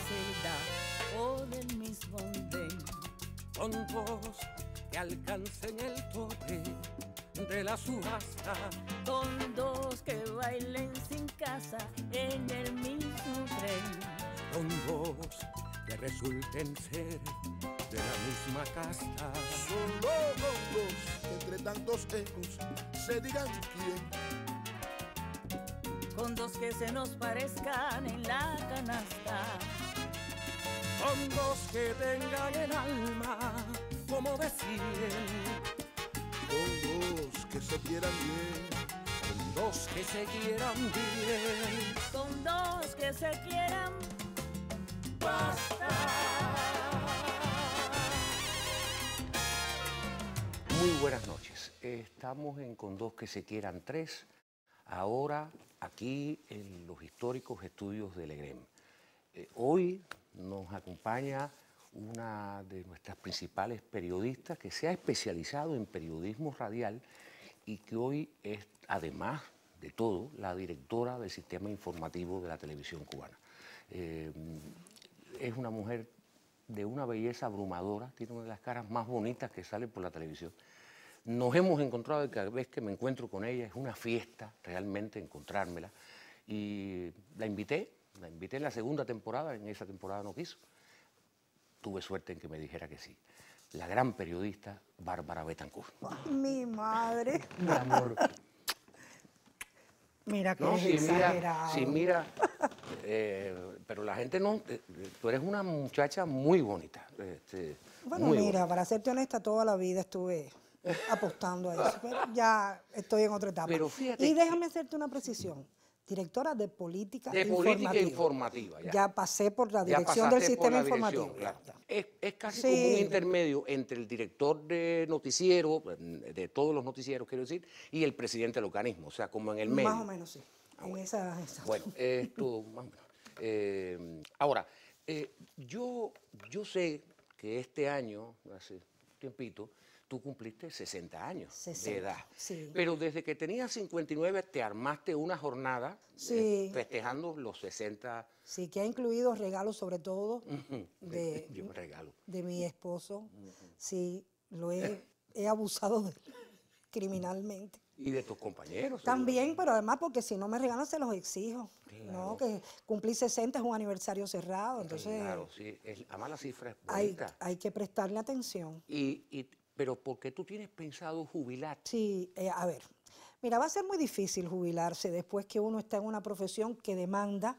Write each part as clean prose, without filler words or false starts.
celda o del mismo andén. Con dos que alcancen el tope de la subasta, con dos que bailen sin casa en el mismo tren, con dos que resulten ser de la misma casta. Son dos que entre tantos ecos se digan quién. con dos que se nos parezcan en la canasta, con dos que tengan el alma como de 100, con dos que se quieran bien, con dos que se quieran bien, con dos que se quieran basta. Muy buenas noches. Estamos en Con dos que se quieran tres, ahora aquí en los históricos estudios del EGREM. Hoy nos acompaña una de nuestras principales periodistas que se ha especializado en periodismo radial y que hoy es, además de todo, la directora del sistema informativo de la televisión cubana. Es una mujer de una belleza abrumadora, tiene una de las caras más bonitas que salen por la televisión. Nos hemos encontrado y cada vez que me encuentro con ella es una fiesta realmente encontrármela. Y la invité en la segunda temporada, en esa temporada no quiso. Tuve suerte en que me dijera que sí. La gran periodista Bárbara Betancourt. Mi madre. Mi amor. Mira que No, es sí, exagerado. mira, pero la gente no, tú eres una muchacha muy bonita. Bueno, muy mira, bonita. para serte honesta, toda la vida estuve apostando a eso, pero ya estoy en otra etapa. Pero fíjate y que- déjame hacerte una precisión. Directora de Política De política informativa, ya. Ya pasé por la Ya dirección del pasaste por sistema la dirección, informativo. claro. Ya. Es casi Sí. como un intermedio entre el director de noticiero, de todos los noticieros, quiero decir, y el presidente del organismo, o sea, como en el medio. Más o menos, sí. En esa. Bueno, esto, más o menos. Ahora, yo sé que este año, hace un tiempito, tú cumpliste 60 años 60, de edad. sí. Pero desde que tenías 59 te armaste una jornada Sí. festejando los 60. Sí, que ha incluido regalos sobre todo de, Yo me regalo. de mi esposo. Sí, lo he abusado de él criminalmente. Y de tus compañeros. También, pero además porque si no me regalan se los exijo. Claro. ¿No? Que cumplí 60 es un aniversario cerrado, entonces Claro, sí. Además la cifra es hay, bonita. hay que prestarle atención. Pero ¿por qué tú tienes pensado jubilarte? Sí, a ver, mira, va a ser muy difícil jubilarse después que uno está en una profesión que demanda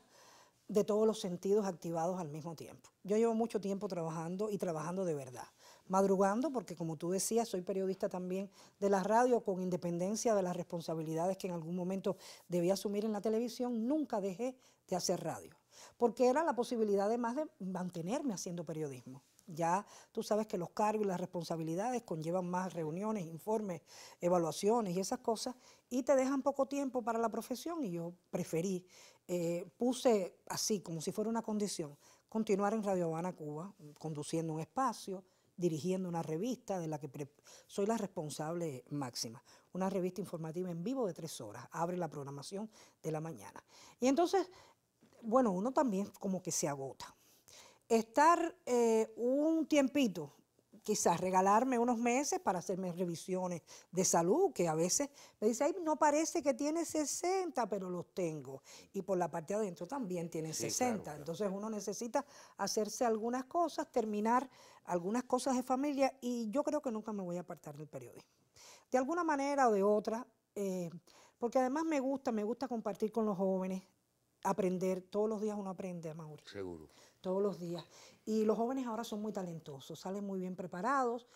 de todos los sentidos activados al mismo tiempo. Yo llevo mucho tiempo trabajando y trabajando de verdad, madrugando porque como tú decías, soy periodista también de la radio con independencia de las responsabilidades que en algún momento debía asumir en la televisión, nunca dejé de hacer radio, porque era la posibilidad además de mantenerme haciendo periodismo. Ya tú sabes que los cargos y las responsabilidades conllevan más reuniones, informes, evaluaciones y esas cosas, y te dejan poco tiempo para la profesión, y yo preferí, puse así, como si fuera una condición, continuar en Radio Habana, Cuba, conduciendo un espacio, dirigiendo una revista de la que soy la responsable máxima, una revista informativa en vivo de 3 horas, abre la programación de la mañana. Y entonces, bueno, uno también como que se agota. Estar un tiempito, quizás regalarme unos meses para hacerme revisiones de salud, que a veces me dice, ay, no parece que tiene 60, pero los tengo. Y por la parte de adentro también tiene Sí, 60. claro. Entonces uno necesita hacerse algunas cosas, terminar algunas cosas de familia, y yo creo que nunca me voy a apartar del periodismo. De alguna manera o de otra, porque además me gusta compartir con los jóvenes, aprender, todos los días uno aprende, Mauri. Seguro. Todos los días. Y los jóvenes ahora son muy talentosos, salen muy bien preparados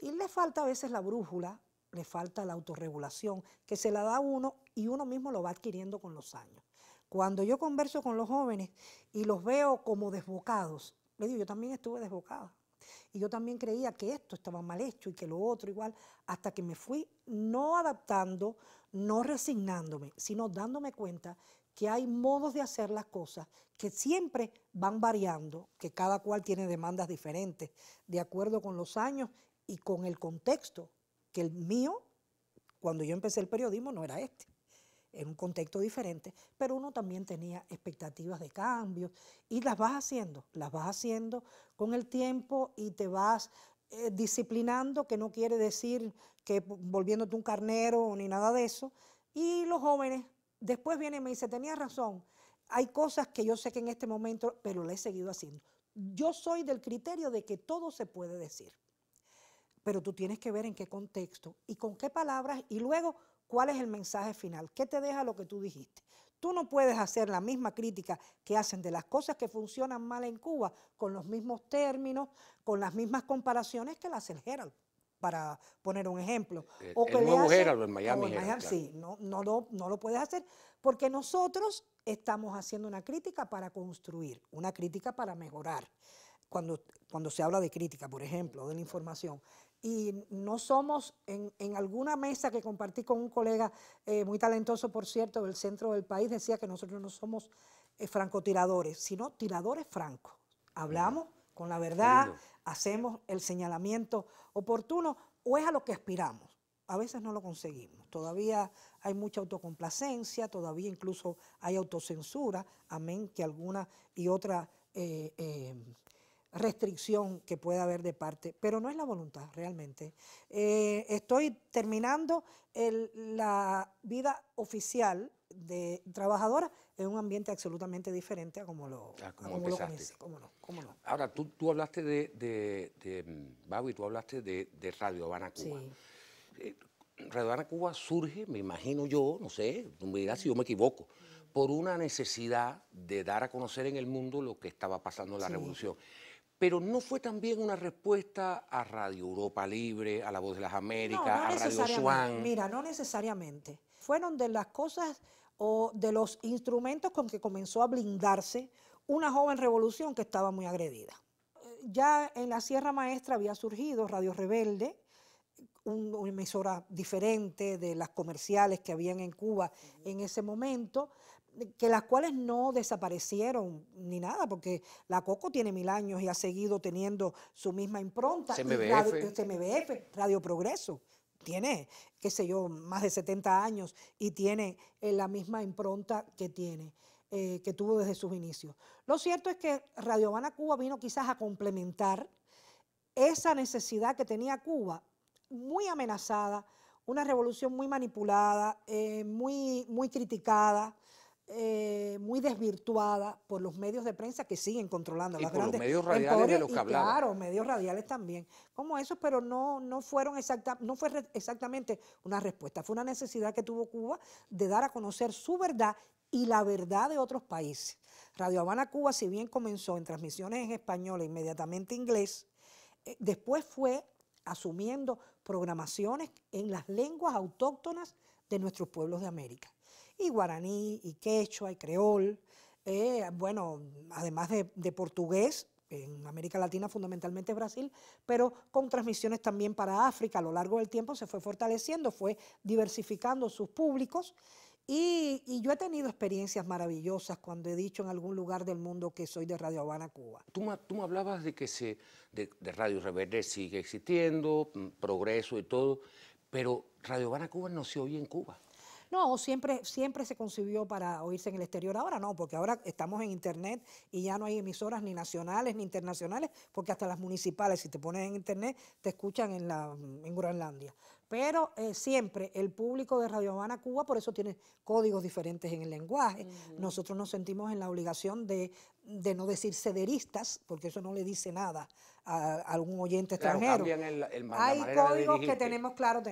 y les falta a veces la brújula, les falta la autorregulación, que se la da uno y uno mismo lo va adquiriendo con los años. Cuando yo converso con los jóvenes y los veo como desbocados, les digo, yo también estuve desbocada. Y yo también creía que esto estaba mal hecho y que lo otro igual, hasta que me fui no adaptando, no resignándome, sino dándome cuenta que hay modos de hacer las cosas que siempre van variando, que cada cual tiene demandas diferentes, de acuerdo con los años y con el contexto, que el mío, cuando yo empecé el periodismo, no era este. en un contexto diferente, pero uno también tenía expectativas de cambios y las vas haciendo con el tiempo y te vas disciplinando, que no quiere decir que volviéndote un carnero ni nada de eso. Y los jóvenes después vienen y me dicen, tenía razón, hay cosas que yo sé que en este momento, pero la he seguido haciendo. Yo soy del criterio de que todo se puede decir, pero tú tienes que ver en qué contexto y con qué palabras y luego cuál es el mensaje final, qué te deja lo que tú dijiste. Tú no puedes hacer la misma crítica que hacen de las cosas que funcionan mal en Cuba con los mismos términos, con las mismas comparaciones que la hace el Herald, para poner un ejemplo. O que el le nuevo hace- Herald, el Miami o el Herald, claro. Sí, no lo puedes hacer porque nosotros estamos haciendo una crítica para construir, una crítica para mejorar. Cuando se habla de crítica, por ejemplo, de la información. Y no somos, en alguna mesa que compartí con un colega muy talentoso, por cierto, del centro del país, decía que nosotros no somos francotiradores, sino tiradores francos. Hablamos con la verdad, lindo. hacemos el señalamiento oportuno, o es a lo que aspiramos. A veces no lo conseguimos. Todavía hay mucha autocomplacencia, todavía incluso hay autocensura, amén que alguna y otra restricción que pueda haber de parte, pero no es la voluntad realmente. Estoy terminando la vida oficial de trabajadora en un ambiente absolutamente diferente a como lo comencé. ¿Cómo no? Ahora, tú hablaste Babi, tú hablaste de Radio Habana Cuba. Sí. Radio Habana Cuba surge, me imagino yo, no sé, tú me dirás si yo me equivoco, por una necesidad de dar a conocer en el mundo lo que estaba pasando en la revolución. Pero no fue también una respuesta a Radio Europa Libre, a La Voz de las Américas, a Radio Swan. Mira, no necesariamente. Fueron de las cosas o de los instrumentos con que comenzó a blindarse una joven revolución que estaba muy agredida. Ya en la Sierra Maestra había surgido Radio Rebelde, una emisora diferente de las comerciales que habían en Cuba en ese momento, que las cuales no desaparecieron ni nada, porque la Coco tiene 1000 años y ha seguido teniendo su misma impronta. CMBF, Radio Progreso, tiene, qué sé yo, más de 70 años y tiene la misma impronta que tiene, que tuvo desde sus inicios. Lo cierto es que Radio Habana Cuba vino quizás a complementar esa necesidad que tenía Cuba, muy amenazada, una revolución muy manipulada, muy criticada, muy desvirtuada por los medios de prensa que siguen controlando las grandes los medios radiales de los que hablaba. Claro, medios radiales también, como esos, pero no fue exactamente una respuesta, fue una necesidad que tuvo Cuba de dar a conocer su verdad y la verdad de otros países. Radio Habana Cuba, si bien comenzó en transmisiones en español e inmediatamente inglés, después fue asumiendo programaciones en las lenguas autóctonas de nuestros pueblos de América. Y guaraní, y quechua, y creol, bueno, además de portugués, en América Latina fundamentalmente Brasil, pero con transmisiones también para África. A lo largo del tiempo se fue fortaleciendo, fue diversificando sus públicos, y yo he tenido experiencias maravillosas cuando he dicho en algún lugar del mundo que soy de Radio Habana Cuba. Tú me hablabas de que de Radio Rebelde sigue existiendo, Progreso y todo, pero Radio Habana Cuba no se oye en Cuba. No, siempre se concibió para oírse en el exterior. Ahora no, porque ahora estamos en internet y ya no hay emisoras ni nacionales ni internacionales, porque hasta las municipales, si te pones en internet, te escuchan en Groenlandia. Pero siempre el público de Radio Habana Cuba, por eso tiene códigos diferentes en el lenguaje. Nosotros nos sentimos en la obligación de no decir sederistas, porque eso no le dice nada a algún oyente extranjero. Hay códigos que tenemos, claro,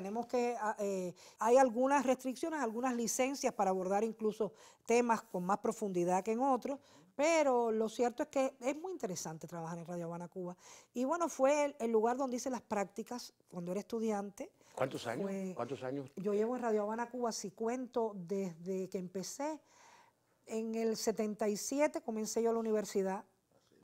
hay algunas restricciones, algunas licencias para abordar incluso temas con más profundidad que en otros, pero lo cierto es que es muy interesante trabajar en Radio Habana Cuba. Y bueno, fue el lugar donde hice las prácticas cuando era estudiante. ¿Cuántos años? Yo llevo en Radio Habana Cuba, si cuento, desde que empecé. En el 77 comencé yo la universidad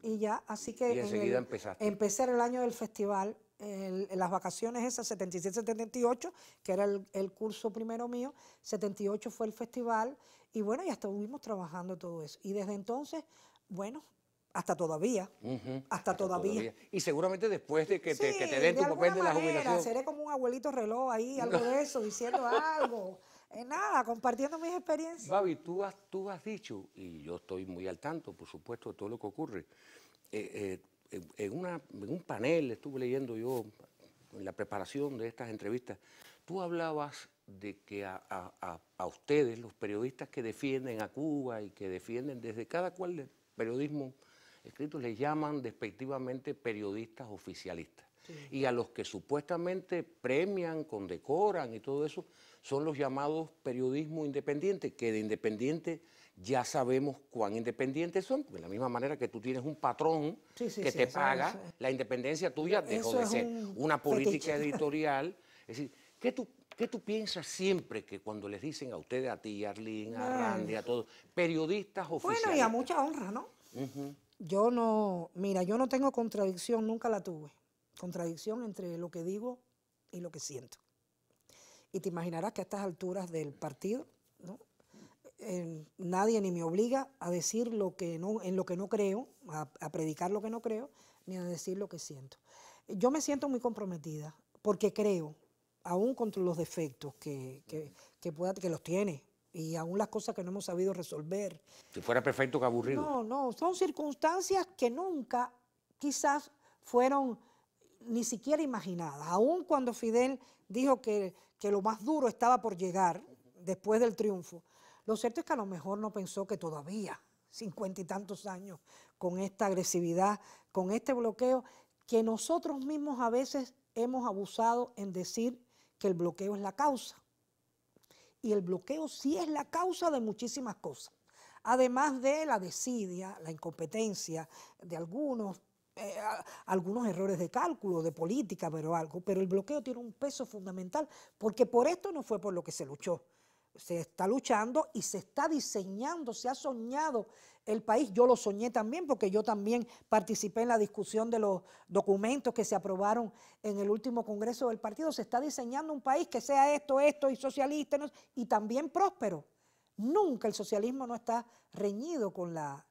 y ya, así que y enseguida empezaste. Empecé en el año del festival, en las vacaciones esas, 77-78, que era el curso primero mío, 78 fue el festival, y bueno, ya estuvimos trabajando todo eso. Y desde entonces, bueno, hasta todavía, hasta todavía. Y seguramente después de que te den de tu papel de la manera, jubilación. seré como un abuelito reloj ahí, algo de eso, diciendo algo. Nada, compartiendo mis experiencias. Babi, tú has dicho, y yo estoy muy al tanto, por supuesto, de todo lo que ocurre. En un panel estuve leyendo yo, en la preparación de estas entrevistas, tú hablabas de que a ustedes, los periodistas que defienden a Cuba y que defienden desde cada cual del periodismo escrito, les llaman despectivamente periodistas oficialistas. Sí. Y a los que supuestamente premian, condecoran y todo eso, son los llamados periodismo independiente, que de independiente ya sabemos cuán independientes son, de la misma manera que tú tienes un patrón que te paga, la independencia tuya dejó de ser una política editorial. Es decir, ¿qué tú piensas siempre que cuando les dicen a ustedes, a ti, a Arlene, a Randy, a todos, periodistas oficiales? Bueno, y a mucha honra, ¿no? Yo no, mira, yo no tengo contradicción, nunca la tuve. Contradicción entre lo que digo y lo que siento. Y te imaginarás que a estas alturas del partido, ¿no? Nadie ni me obliga a decir en lo que no creo, a predicar lo que no creo, ni a decir lo que siento. Yo me siento muy comprometida porque creo, aún contra los defectos que los tiene, y aún las cosas que no hemos sabido resolver. Si fuera perfecto, que aburrido. No, son circunstancias que nunca quizás fueron ni siquiera imaginadas. Aún cuando Fidel dijo que lo más duro estaba por llegar después del triunfo, lo cierto es que a lo mejor no pensó que todavía, 50 y tantos años, con esta agresividad, con este bloqueo, que nosotros mismos a veces hemos abusado en decir que el bloqueo es la causa. Y el bloqueo sí es la causa de muchísimas cosas. Además de la desidia, la incompetencia de algunos errores de cálculo, de política, pero el bloqueo tiene un peso fundamental, porque por esto no fue por lo que se luchó. Se está luchando y se está diseñando, se ha soñado el país. Yo lo soñé también porque yo también participé en la discusión de los documentos que se aprobaron en el último congreso del partido. Se está diseñando un país que sea esto y socialista y también próspero. Nunca el socialismo no está reñido con la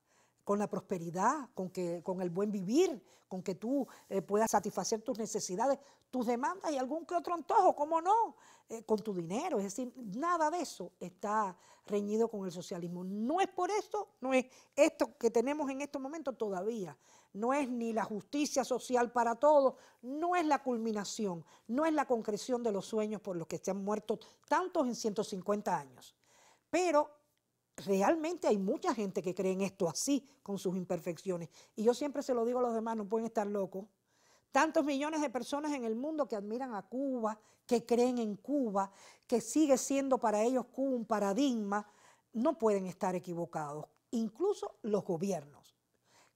prosperidad, con el buen vivir, con que tú puedas satisfacer tus necesidades, tus demandas y algún que otro antojo, ¿cómo no? Con tu dinero. Es decir, nada de eso está reñido con el socialismo. No es por esto, no es esto que tenemos en estos momentos todavía. No es ni la justicia social para todos, no es la culminación, no es la concreción de los sueños por los que se han muerto tantos en 150 años. Pero realmente hay mucha gente que cree en esto así, con sus imperfecciones. Y yo siempre se lo digo a los demás, no pueden estar locos. Tantos millones de personas en el mundo que admiran a Cuba, que creen en Cuba, que sigue siendo para ellos Cuba un paradigma, no pueden estar equivocados. Incluso los gobiernos,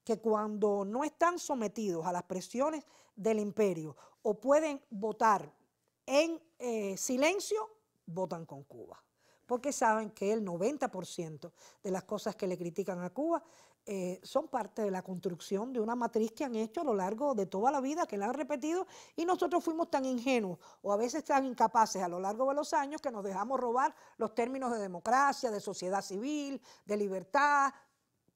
que cuando no están sometidos a las presiones del imperio o pueden votar en silencio, votan con Cuba. Porque saben que el 90% de las cosas que le critican a Cuba son parte de la construcción de una matriz que han hecho a lo largo de toda la vida, que la han repetido, y nosotros fuimos tan ingenuos o a veces tan incapaces a lo largo de los años que nos dejamos robar los términos de democracia, de sociedad civil, de libertad.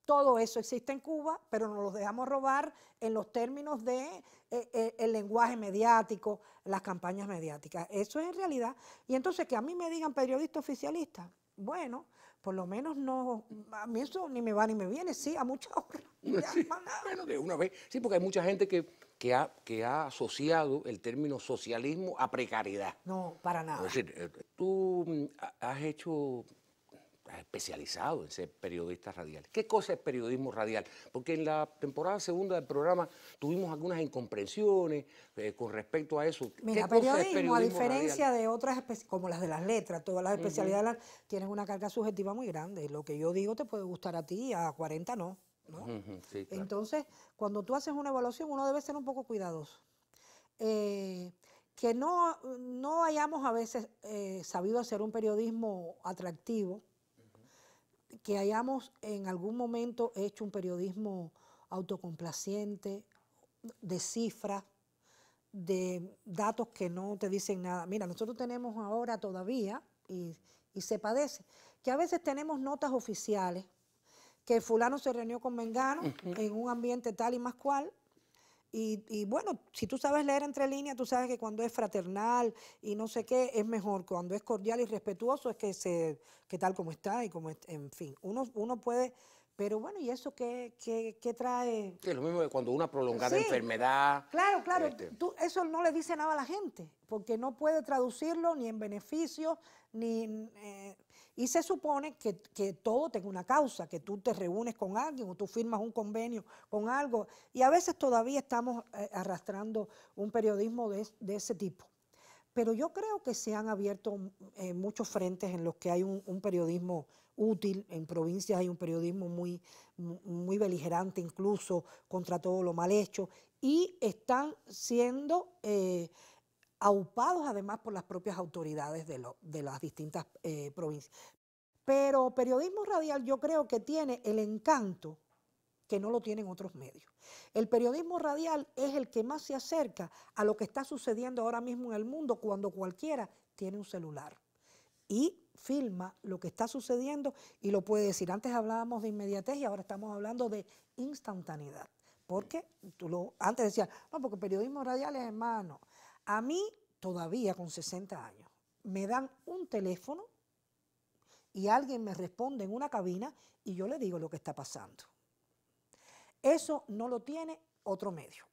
Todo eso existe en Cuba, pero nos los dejamos robar en los términos de el lenguaje mediático, las campañas mediáticas. Eso es en realidad. Y entonces que a mí me digan periodista oficialista, bueno, por lo menos no, a mí eso ni me va ni me viene, sí, a mucha honra. Sí, bueno, de una vez. Sí, porque hay mucha gente que ha asociado el término socialismo a precariedad. No, para nada. Es decir, tú has especializado en ser periodista radial. ¿Qué cosa es periodismo radial? Porque en la temporada segunda del programa tuvimos algunas incomprensiones con respecto a eso. Mira, periodismo, a diferencia de otras, como las de las letras, todas las especialidades tienen una carga subjetiva muy grande. Lo que yo digo te puede gustar a ti, a 40 no. Sí, claro. Entonces, cuando tú haces una evaluación, uno debe ser un poco cuidadoso. Que no hayamos a veces sabido hacer un periodismo atractivo, que hayamos en algún momento hecho un periodismo autocomplaciente, de cifras, de datos que no te dicen nada. Mira, nosotros tenemos ahora todavía, y se padece, que a veces tenemos notas oficiales, que fulano se reunió con mengano en un ambiente tal y más cual, Y bueno, si tú sabes leer entre líneas, tú sabes que cuando es fraternal y no sé qué, es mejor. Cuando es cordial y respetuoso, es que tal como está y como, en fin. Uno puede, pero bueno, ¿y eso qué trae? Sí, es lo mismo que cuando una prolongada Sí, enfermedad. claro, claro. este, Eso no le dice nada a la gente, porque no puede traducirlo ni en beneficio, y se supone que todo tenga una causa, que tú te reúnes con alguien o tú firmas un convenio con algo, y a veces todavía estamos arrastrando un periodismo de ese tipo. Pero yo creo que se han abierto muchos frentes en los que hay un periodismo útil. En provincias hay un periodismo muy beligerante, incluso contra todo lo mal hecho, y están siendo aupados además por las propias autoridades de las distintas provincias. Pero periodismo radial yo creo que tiene el encanto que no lo tienen otros medios. El periodismo radial es el que más se acerca a lo que está sucediendo ahora mismo en el mundo cuando cualquiera tiene un celular y filma lo que está sucediendo y lo puede decir. Antes hablábamos de inmediatez y ahora estamos hablando de instantaneidad. Porque antes decías, no, porque periodismo radial es hermano. A mí, todavía con 60 años, me dan un teléfono y alguien me responde en una cabina y yo le digo lo que está pasando. Eso no lo tiene otro medio.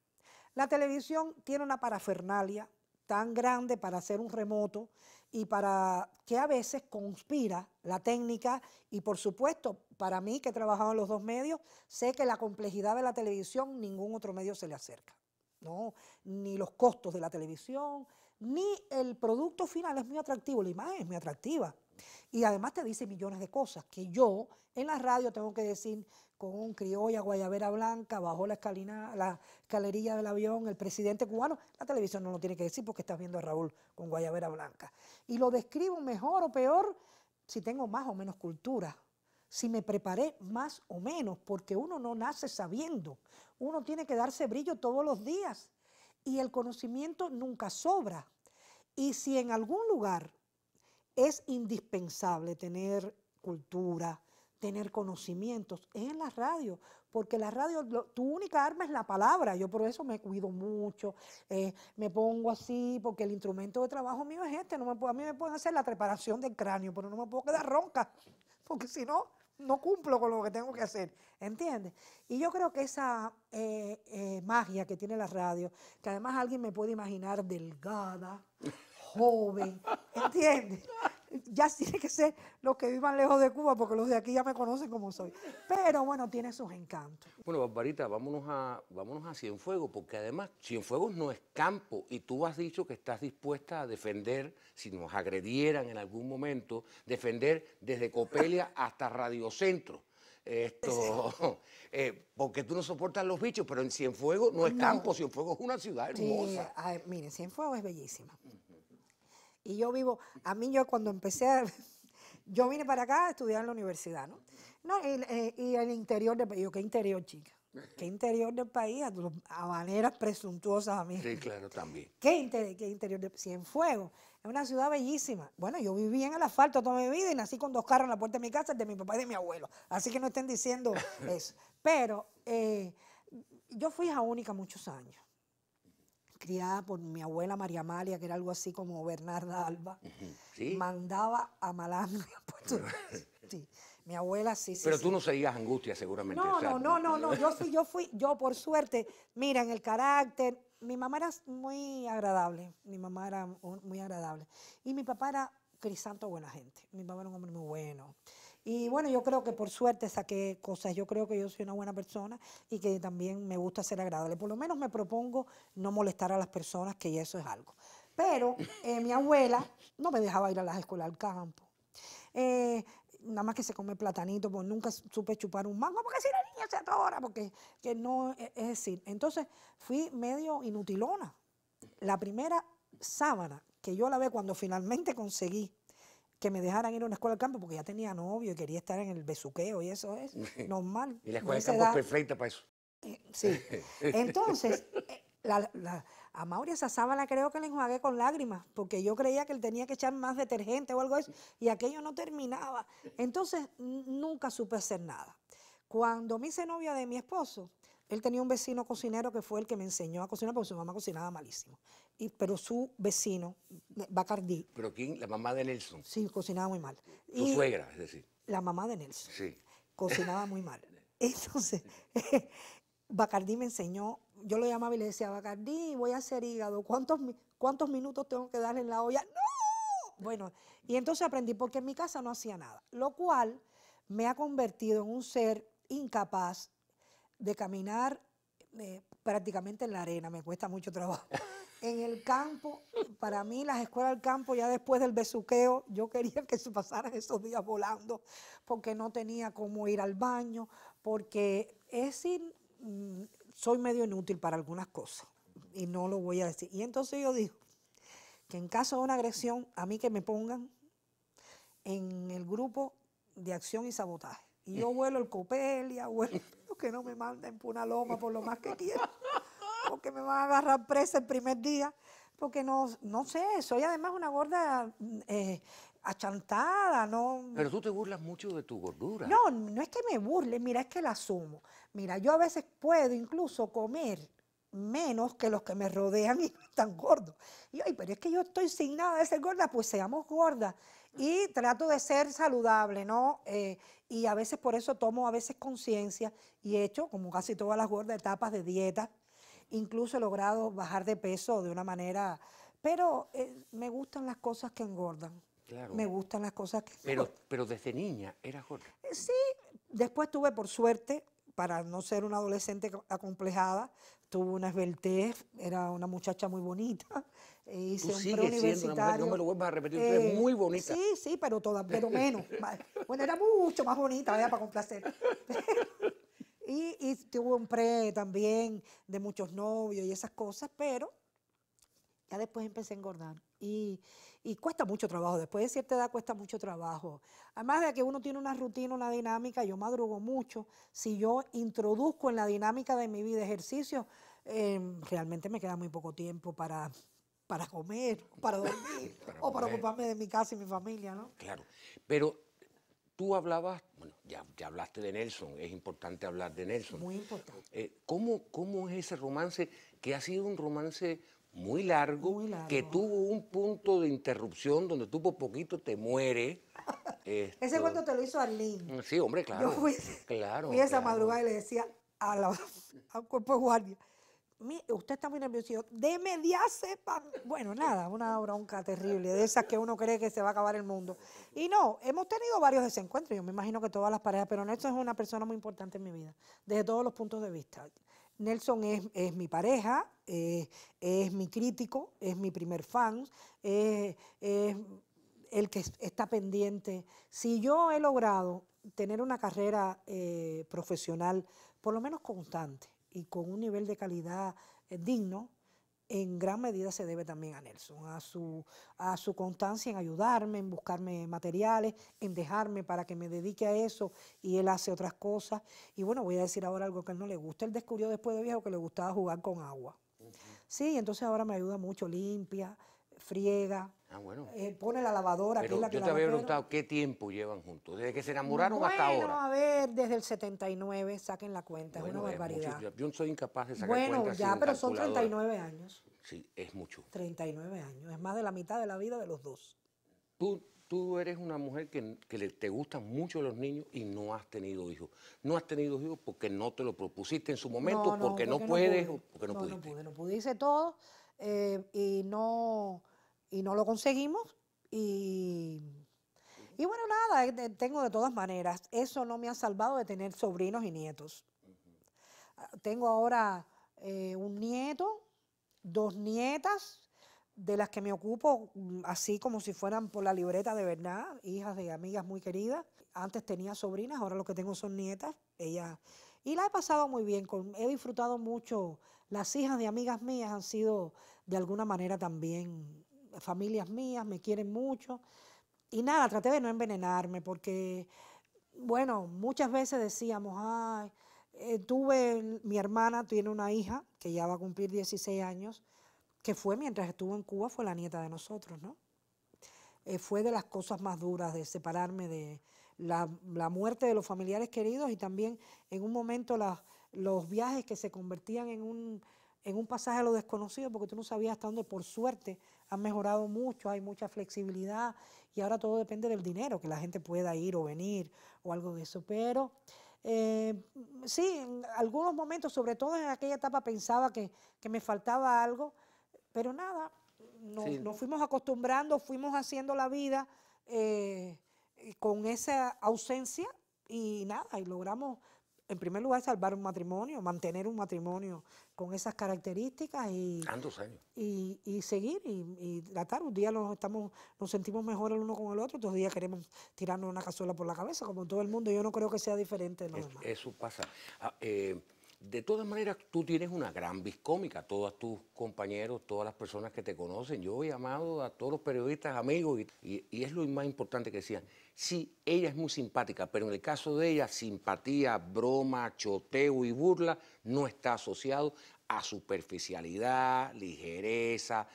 La televisión tiene una parafernalia tan grande para hacer un remoto y para que a veces conspira la técnica y por supuesto para mí que he trabajado en los dos medios sé que la complejidad de la televisión ningún otro medio se le acerca, ¿no? Ni los costos de la televisión ni el producto final es muy atractivo, la imagen es muy atractiva y además te dice millones de cosas que yo en la radio tengo que decir con criolla, guayabera blanca, bajo la escalerilla del avión, el presidente cubano. La televisión no lo tiene que decir porque estás viendo a Raúl con guayabera blanca. Y lo describo mejor o peor si tengo más o menos cultura, si me preparé más o menos, porque uno no nace sabiendo. Uno tiene que darse brillo todos los días y el conocimiento nunca sobra. Y si en algún lugar es indispensable tener cultura, tener conocimientos, es en la radio, porque la radio, tu única arma es la palabra. Yo por eso me cuido mucho, me pongo así, porque el instrumento de trabajo mío es este. A mí me pueden hacer la preparación del cráneo, pero no me puedo quedar ronca, porque si no, no cumplo con lo que tengo que hacer, ¿entiendes? Y yo creo que esa magia que tiene la radio, que además alguien me puede imaginar delgada, joven, ¿entiendes? Ya tiene que ser los que vivan lejos de Cuba, porque los de aquí ya me conocen como soy. Pero bueno, tiene sus encantos. Bueno, Barbarita, vámonos a Cienfuegos, porque además Cienfuegos no es campo y tú has dicho que estás dispuesta a defender, si nos agredieran en algún momento, defender desde Copelia hasta Radio Centro. Porque tú no soportas los bichos, pero en Cienfuegos no es campo, Cienfuegos es una ciudad hermosa. Sí, miren, Cienfuegos es bellísima. Y yo yo cuando yo vine para acá a estudiar en la universidad, ¿no? Y el interior del país, ¿qué interior, chica? ¿Qué interior del país? Habaneras presuntuosas a mí. Sí, claro, también. ¿Qué interior de Cienfuegos? Es una ciudad bellísima. Bueno, yo viví en el asfalto toda mi vida y nací con 2 carros en la puerta de mi casa, el de mi papá y de mi abuelo. Así que no estén diciendo eso. Pero yo fui hija única muchos años, criada por mi abuela María Amalia, que era algo así como Bernarda Alba. ¿Sí? Mandaba a Malambo. Sí, mi abuela sí. Pero tú no seguías Angustia, seguramente. No. Yo por suerte, mira, en el carácter, mi mamá era muy agradable. Y mi papá era crisanto buena gente. Mi papá era un hombre muy bueno. Y bueno, yo creo que por suerte saqué cosas. Yo creo que yo soy una buena persona y que también me gusta ser agradable. Por lo menos me propongo no molestar a las personas, que eso es algo. Pero mi abuela no me dejaba ir a las escuelas al campo. Nada más que se come platanito, pues nunca supe chupar un mango, porque si la niña se atora, porque que no, es decir, entonces fui medio inutilona. La primera sábana que yo lavé cuando finalmente conseguí que me dejaran ir a una escuela al campo, porque ya tenía novio y quería estar en el besuqueo, y eso es normal. Y la escuela del campo es perfecta para eso. Sí. Entonces, a Mauri esa sábana creo que la enjuagué con lágrimas, porque yo creía que él tenía que echar más detergente o algo de eso, y aquello no terminaba. Entonces, nunca supe hacer nada. Cuando me hice novia de mi esposo, Él tenía un vecino cocinero que fue el que me enseñó a cocinar porque su mamá cocinaba malísimo. Pero su vecino, Bacardí, ¿Pero quién? La mamá de Nelson. sí, cocinaba muy mal. Tu suegra, es decir. La mamá de Nelson. Sí. Cocinaba muy mal. Entonces, Bacardí me enseñó, yo lo llamaba y le decía, Bacardí, voy a hacer hígado, ¿cuántos minutos tengo que darle en la olla? ¡No! Bueno, y entonces aprendí porque en mi casa no hacía nada, lo cual me ha convertido en un ser incapaz de caminar prácticamente en la arena, me cuesta mucho trabajo. En el campo, para mí las escuelas del campo, ya después del besuqueo, yo quería que se pasaran esos días volando, porque no tenía cómo ir al baño, porque es decir, soy medio inútil para algunas cosas, y no lo voy a decir. Y entonces yo digo que en caso de una agresión, a mí que me pongan en el grupo de acción y sabotaje. Y yo vuelo el Copelia, vuelo que no me manden por una loma por lo más que quiero, porque me van a agarrar presa el primer día, porque no sé, soy además una gorda achantada, ¿no? Pero tú te burlas mucho de tu gordura. No, no es que me burle, mira, es que la asumo. Mira, yo a veces puedo incluso comer menos que los que me rodean y no están gordos. Y ay, pero es que yo estoy sin nada de ser gorda, pues seamos gordas. Y trato de ser saludable, ¿no? Y a veces por eso tomo a veces conciencia y he hecho, como casi todas las gordas, etapas de dieta. Incluso he logrado bajar de peso de una manera, pero me gustan las cosas que engordan. Claro. Me gustan las cosas que engordan. Pero desde niña eras gorda. Sí, después tuve, por suerte, para no ser una adolescente acomplejada, tuve una esbeltez, era una muchacha muy bonita. Hice Tú un sigues preuniversitario. siendo una mujer, no me lo vuelvas a repetir, tú eres muy bonita. Sí, pero menos. Bueno, era mucho más bonita, vaya, para complacer. Y tuve un pre también de muchos novios y esas cosas, pero ya después empecé a engordar. Y cuesta mucho trabajo, después de cierta edad cuesta mucho trabajo. Además de que uno tiene una rutina, una dinámica, yo madrugo mucho. Si yo introduzco en la dinámica de mi vida ejercicio, realmente me queda muy poco tiempo para comer, para dormir, o para ocuparme de mi casa y mi familia, ¿no? Claro, pero tú hablabas, bueno, ya hablaste de Nelson, es importante hablar de Nelson. Muy importante. ¿Cómo es ese romance que ha sido un romance muy largo, Muy largo. que tuvo un punto de interrupción donde tú por poquito te mueres? Ese cuento te lo hizo Arlene. Sí, hombre, claro. Yo fui esa madrugada y le decía al cuerpo de guardia, usted está muy nervioso. Y yo, deme diazepam. Bueno, nada, una bronca terrible, de esas que uno cree que se va a acabar el mundo. Y no, hemos tenido varios desencuentros, yo me imagino que todas las parejas, pero Nelson es una persona muy importante en mi vida, desde todos los puntos de vista. Nelson es mi pareja, es mi crítico, es mi primer fan, es el que está pendiente. Si yo he logrado tener una carrera profesional, por lo menos constante, y con un nivel de calidad digno, en gran medida se debe también a Nelson, a su constancia en ayudarme, en buscarme materiales, en dejarme para que me dedique a eso y él hace otras cosas. Y bueno, voy a decir ahora algo que a él no le gusta. Él descubrió después de viejo que le gustaba jugar con agua. Sí, entonces ahora me ayuda mucho, limpia, friega, Bueno. pone la lavadora, Pero que es la que yo te había lavadero. preguntado qué tiempo llevan juntos, desde que se enamoraron hasta ahora. Bueno, a ver, desde el 79, saquen la cuenta, es una Bueno, barbaridad. mucho. Yo soy incapaz de sacar Bueno, cuentas ya, sin pero son calculadora. 39 años. Sí, es mucho. 39 años, es más de la mitad de la vida de los dos. Tú eres una mujer que te gustan mucho los niños y no has tenido hijos. No has tenido hijos porque no te lo propusiste en su momento, porque no puedes o porque no pudiste. No pude, hice todo y no lo conseguimos. Y bueno, nada, tengo de todas maneras. Eso no me ha salvado de tener sobrinos y nietos. Tengo ahora un nieto, 2 nietas, de las que me ocupo así como si fueran por la libreta de verdad, hijas de amigas muy queridas. Antes tenía sobrinas, ahora lo que tengo son nietas. Y la he pasado muy bien, he disfrutado mucho. Las hijas de amigas mías han sido de alguna manera también familias mías, me quieren mucho. Y nada, traté de no envenenarme porque, bueno, muchas veces decíamos, ay, mi hermana tiene una hija que ya va a cumplir 16 años, que fue mientras estuvo en Cuba, fue la nieta de nosotros, ¿no? Fue de las cosas más duras de separarme de la muerte de los familiares queridos y también en un momento los viajes que se convertían en un pasaje a lo desconocido, porque tú no sabías hasta dónde. Por suerte han mejorado mucho, hay mucha flexibilidad y ahora todo depende del dinero, que la gente pueda ir o venir o algo de eso. Pero sí, en algunos momentos, sobre todo en aquella etapa, pensaba que me faltaba algo, pero nada, nos fuimos acostumbrando, fuimos haciendo la vida con esa ausencia y nada, y logramos en primer lugar salvar un matrimonio, mantener un matrimonio con esas características Tantos años. y seguir y tratar. Un día nos sentimos mejor el uno con el otro, otros días queremos tirarnos una cazuela por la cabeza, como todo el mundo. Yo no creo que sea diferente de los demás. Eso pasa. De todas maneras, tú tienes una gran vis cómica, todos tus compañeros, todas las personas que te conocen. Yo he llamado a todos los periodistas amigos y es lo más importante que decían. Sí, ella es muy simpática, pero en el caso de ella, simpatía, broma, choteo y burla no está asociado a superficialidad, ligereza,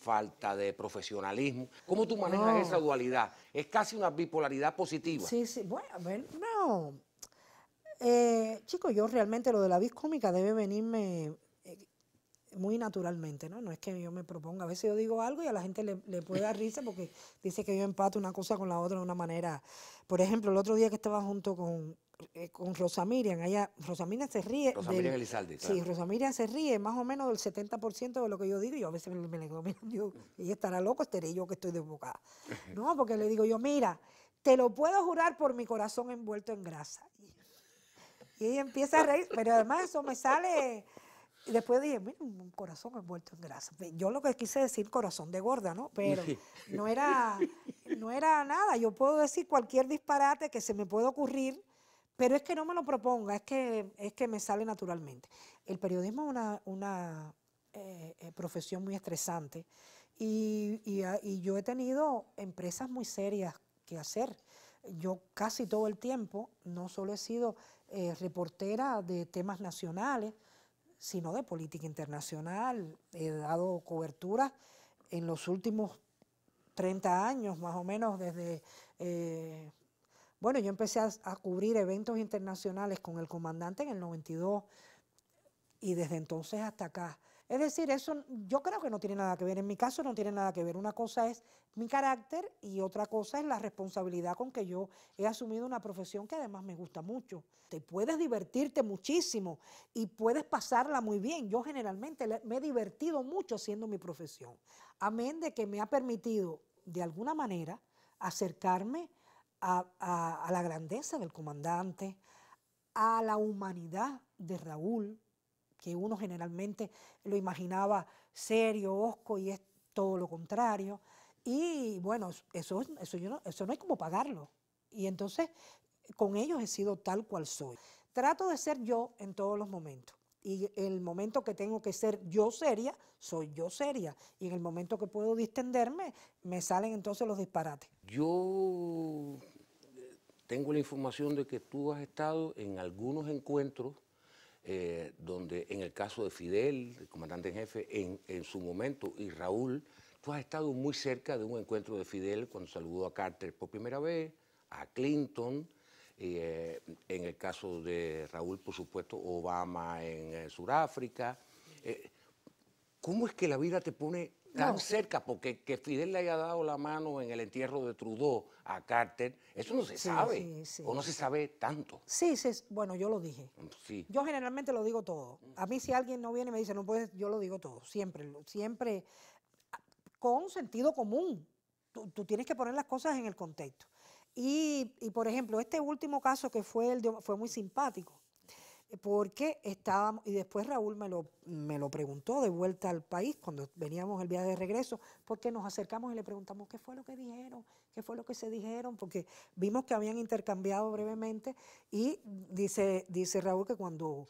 falta de profesionalismo. ¿Cómo tú manejas esa dualidad? Es casi una bipolaridad positiva. Sí, bueno, a ver, no. Chicos, yo realmente lo de la vis cómica debe venirme muy naturalmente, ¿no? No es que yo me proponga. A veces yo digo algo y a la gente le puede dar risa porque dice que yo empato una cosa con la otra de una manera. Por ejemplo, el otro día que estaba junto con Rosa Miriam, Rosa Miriam se ríe. Rosa Miriam Elizalde, claro. Sí, Rosa Miriam se ríe más o menos del 70% de lo que yo digo y yo a veces me le digo, mira, ella estará loco, estaré yo que estoy desbocada. No, porque le digo yo, mira, te lo puedo jurar por mi corazón envuelto en grasa. Y ella empieza a reír, pero además eso me sale. Y después dije, mira, un corazón envuelto en grasa. Yo lo que quise decir corazón de gorda, ¿no? Pero no era nada. Yo puedo decir cualquier disparate que se me pueda ocurrir, pero es que no me lo proponga, es que me sale naturalmente. El periodismo es una profesión muy estresante y yo he tenido empresas muy serias que hacer. Yo casi todo el tiempo no solo he sido reportera de temas nacionales, sino de política internacional. He dado cobertura en los últimos 30 años, más o menos, desde... bueno, yo empecé a cubrir eventos internacionales con el comandante en el 92 y desde entonces hasta acá. Es decir, eso yo creo que no tiene nada que ver. En mi caso no tiene nada que ver. Una cosa es mi carácter y otra cosa es la responsabilidad con que yo he asumido una profesión que además me gusta mucho. Te puedes divertirte muchísimo y puedes pasarla muy bien. Yo generalmente me he divertido mucho haciendo mi profesión. Amén de que me ha permitido, de alguna manera, acercarme a la grandeza del comandante, a la humanidad de Raúl, que uno generalmente lo imaginaba serio, hosco, y es todo lo contrario. Y bueno, eso no hay como pagarlo. Y entonces, con ellos he sido tal cual soy. Trato de ser yo en todos los momentos. Y el momento que tengo que ser yo seria, soy yo seria. Y en el momento que puedo distenderme, me salen entonces los disparates. Yo tengo la información de que tú has estado en algunos encuentros donde en el caso de Fidel, el comandante en jefe, en su momento, y Raúl, tú has estado muy cerca de un encuentro de Fidel cuando saludó a Carter por primera vez, a Clinton, en el caso de Raúl, por supuesto, Obama en Sudáfrica. ¿Cómo es que la vida te pone tan cerca? Porque que Fidel le haya dado la mano en el entierro de Trudeau a Carter, eso no se sabe, o no se sabe tanto. Sí, bueno, yo lo dije. Sí. Yo generalmente lo digo todo. A mí si alguien no viene y me dice, no puedes, yo lo digo todo, siempre con sentido común. Tú tienes que poner las cosas en el contexto. Y por ejemplo, este último caso que fue fue muy simpático. Porque estábamos, y después Raúl me lo preguntó de vuelta al país, cuando veníamos el viaje de regreso, porque nos acercamos y le preguntamos qué fue lo que dijeron, qué fue lo que se dijeron, porque vimos que habían intercambiado brevemente, y dice Raúl que cuando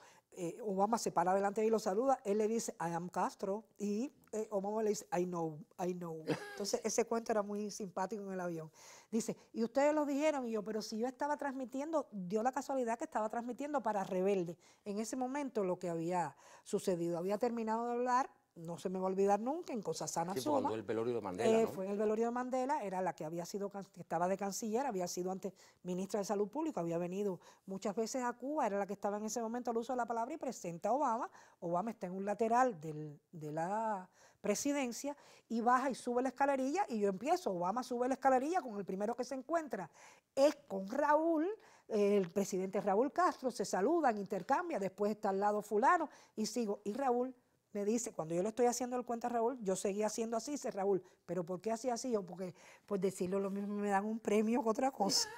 Obama se para delante de él y lo saluda, él le dice, I am Castro, y Obama le dice, I know. Entonces ese cuento era muy simpático en el avión. Dice, y ustedes lo dijeron, y yo, pero si yo estaba transmitiendo, dio la casualidad que estaba transmitiendo para Rebelde. En ese momento lo que había sucedido, había terminado de hablar no se me va a olvidar nunca, en Cosasana Sí, Suma. cuando el velorio de Mandela, ¿no? Fue en el velorio de Mandela, era la que había sido, que estaba de canciller, había sido antes ministra de Salud Pública, había venido muchas veces a Cuba, era la que estaba en ese momento al uso de la palabra y presenta a Obama. Obama está en un lateral de la presidencia y baja y sube la escalerilla y yo empiezo, Obama sube la escalerilla con el primero que se encuentra, es con Raúl, el presidente Raúl Castro, se saludan, intercambian, después está al lado fulano y sigo, y Raúl me dice, cuando yo le estoy haciendo el cuento a Raúl, yo seguía haciendo así, dice Raúl, ¿pero por qué hacía así? Yo, porque pues decirlo lo mismo me dan un premio que otra cosa.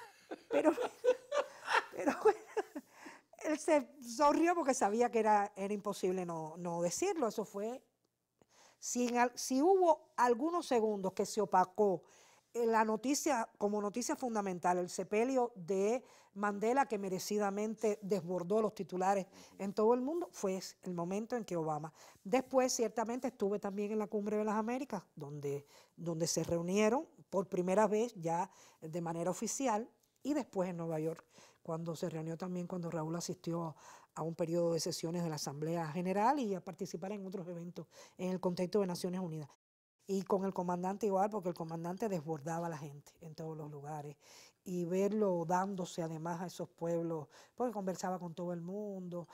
Pero bueno, él se sonrió porque sabía que era imposible no decirlo. Eso fue, si hubo algunos segundos que se opacó la noticia, como noticia fundamental, el sepelio de Mandela, que merecidamente desbordó los titulares en todo el mundo, fue el momento en que Obama. Después, ciertamente, estuve también en la Cumbre de las Américas, donde se reunieron por primera vez ya de manera oficial, y después en Nueva York, cuando se reunió también, cuando Raúl asistió a un periodo de sesiones de la Asamblea General y a participar en otros eventos en el contexto de Naciones Unidas. Y con el comandante igual, porque el comandante desbordaba a la gente en todos los lugares. Y verlo dándose además a esos pueblos, porque conversaba con todo el mundo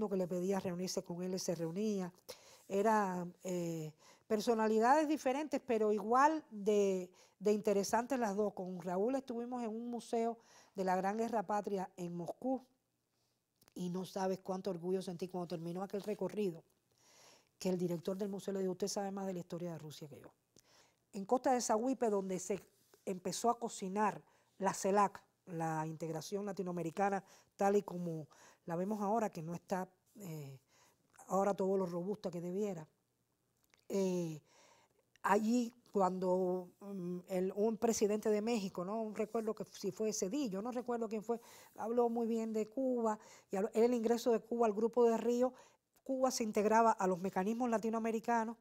que le pedía reunirse con él se reunía. Eran personalidades diferentes, pero igual de interesantes las dos. Con Raúl estuvimos en un museo de la Gran Guerra Patria en Moscú y no sabes cuánto orgullo sentí cuando terminó aquel recorrido, que el director del museo le dijo, usted sabe más de la historia de Rusia que yo. En Costa de Sahuipe, donde se empezó a cocinar la CELAC, la integración latinoamericana, tal y como la vemos ahora, que no está ahora todo lo robusta que debiera. Allí, cuando un presidente de México, no recuerdo que si fue Cedillo, no recuerdo quién fue, habló muy bien de Cuba, y el ingreso de Cuba al Grupo de Río, Cuba se integraba a los mecanismos latinoamericanos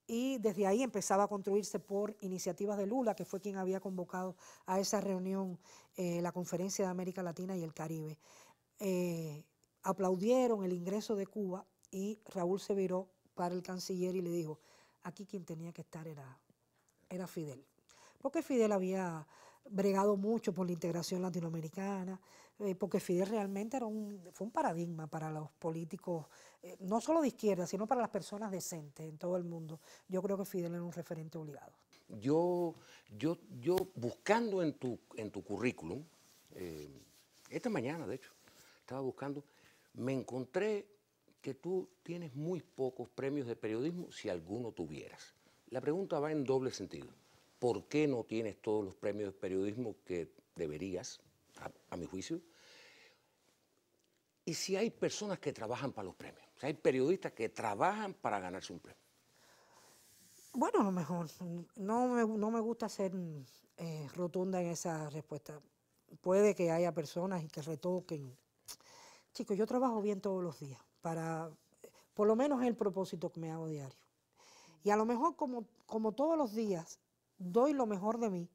y desde ahí empezaba a construirse por iniciativas de Lula, que fue quien había convocado a esa reunión la Conferencia de América Latina y el Caribe. Aplaudieron el ingreso de Cuba y Raúl se viró para el canciller y le dijo, aquí quien tenía que estar era Fidel, porque Fidel había bregado mucho por la integración latinoamericana, porque Fidel realmente fue un paradigma para los políticos, no solo de izquierda, sino para las personas decentes en todo el mundo. Yo creo que Fidel era un referente obligado. Yo buscando en tu currículum, esta mañana de hecho, estaba buscando, me encontré que tú tienes muy pocos premios de periodismo, si alguno tuvieras. La pregunta va en doble sentido. ¿Por qué no tienes todos los premios de periodismo que deberías, a mi juicio? Y si hay personas que trabajan para los premios, si hay periodistas que trabajan para ganarse un premio. Bueno, a lo mejor no me gusta ser rotunda en esa respuesta. Puede que haya personas que retoquen. Chicos, yo trabajo bien todos los días, por lo menos es el propósito que me hago diario. Y a lo mejor como todos los días doy lo mejor de mí,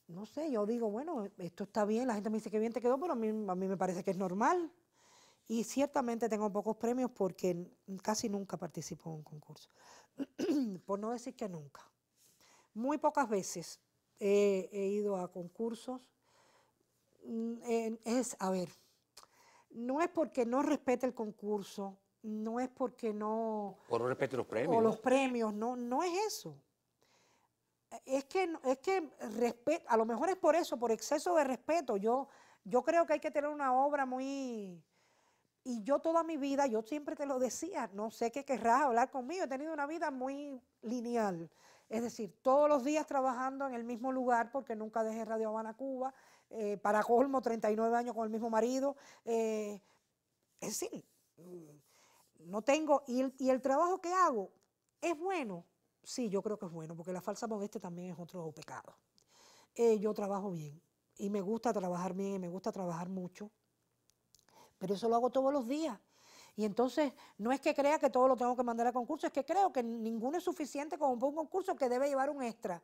no sé, yo digo, bueno, esto está bien, la gente me dice que bien te quedó, pero a mí me parece que es normal. Y ciertamente tengo pocos premios porque casi nunca participo en un concurso. Por no decir que nunca. Muy pocas veces he ido a concursos. No es porque no respete el concurso, no es porque no... O no respete los premios. O los premios, no es eso. Es que a lo mejor es por eso, por exceso de respeto. Yo creo que hay que tener una obra muy... Y yo toda mi vida, yo siempre te lo decía, no sé qué querrás hablar conmigo, he tenido una vida muy lineal. Es decir, todos los días trabajando en el mismo lugar, porque nunca dejé Radio Habana, Cuba, para colmo, 39 años con el mismo marido. Es decir, no tengo... Y el trabajo que hago, ¿es bueno? Sí, yo creo que es bueno, porque la falsa modestia también es otro pecado. Yo trabajo bien, y me gusta trabajar bien, y me gusta trabajar mucho, pero eso lo hago todos los días. Y entonces, no es que crea que todo lo tengo que mandar a concurso, es que creo que ninguno es suficiente como un concurso que debe llevar un extra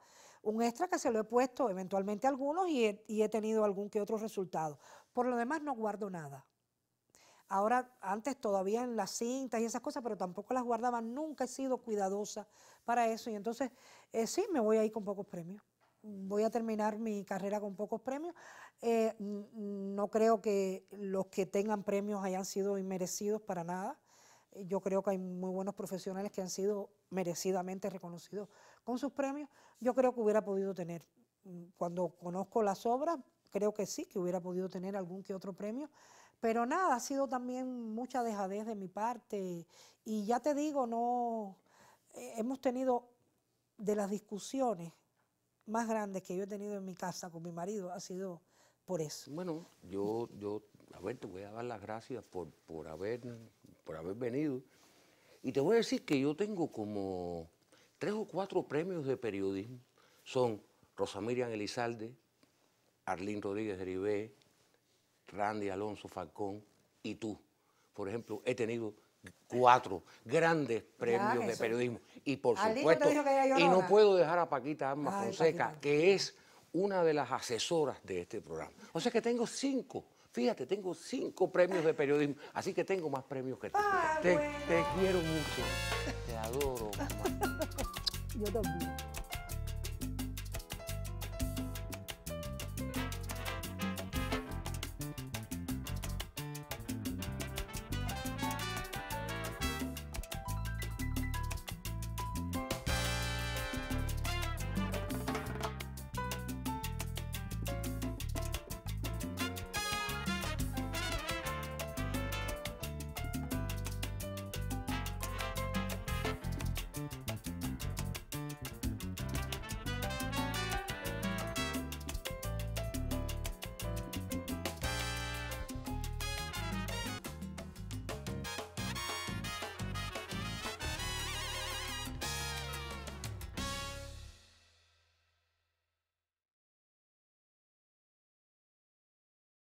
que se lo he puesto eventualmente a algunos y he tenido algún que otro resultado. Por lo demás, no guardo nada. Ahora, antes todavía en las cintas y esas cosas, pero tampoco las guardaba. Nunca he sido cuidadosa para eso. Y entonces, sí, me voy a ir con pocos premios. Voy a terminar mi carrera con pocos premios. No creo que los que tengan premios hayan sido inmerecidos para nada. Yo creo que hay muy buenos profesionales que han sido merecidamente reconocidos con sus premios. Yo creo que hubiera podido tener, cuando conozco las obras, creo que sí, que hubiera podido tener algún que otro premio. Pero nada, ha sido también mucha dejadez de mi parte. Y ya te digo, no, hemos tenido de las discusiones más grandes que yo he tenido en mi casa con mi marido, ha sido por eso. Bueno, yo a ver, te voy a dar las gracias por haber venido. Y te voy a decir que yo tengo como 3 o 4 premios de periodismo. Son Rosa Miriam Elizalde, Arlín Rodríguez Heribé, Randy Alonso Falcón y tú. Por ejemplo, he tenido 4 grandes premios de periodismo. Y por supuesto, y no puedo dejar a Paquita Alma Fonseca, Paquita, que es una de las asesoras de este programa. O sea que tengo 5, fíjate, tengo 5 premios de periodismo, así que tengo más premios que tú. Te quiero mucho, te adoro, mamá. Yo también.